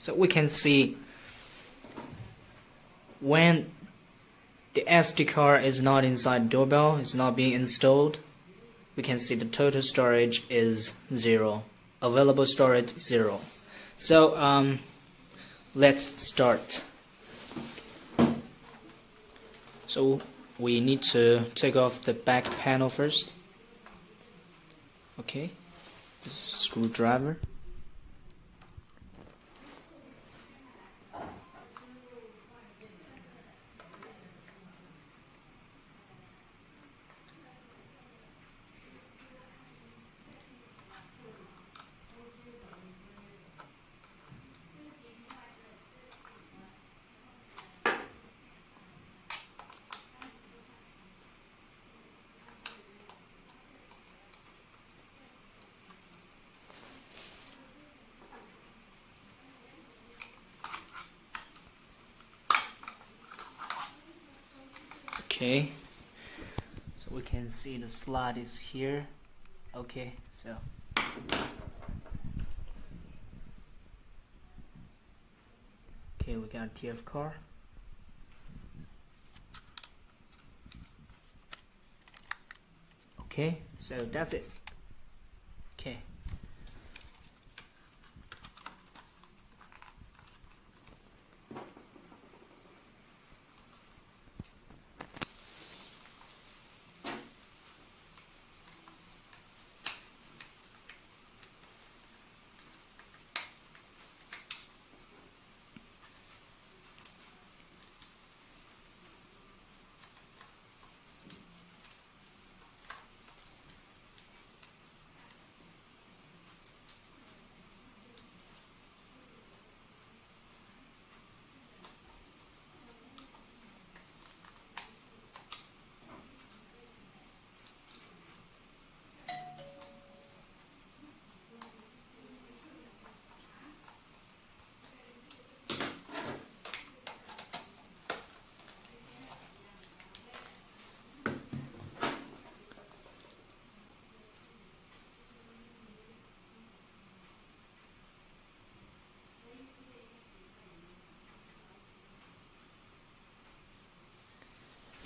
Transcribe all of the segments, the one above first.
So we can see when the SD card is not inside doorbell, it's not being installed, we can see the total storage is 0, available storage 0. So let's start. So we need to take off the back panel first. Okay, this is a screwdriver. Okay, so we can see the slot is here. Okay, so okay, we got TF card. Okay, so that's it. Okay.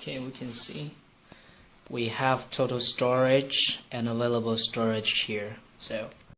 Okay, we can see we have total storage and available storage here. So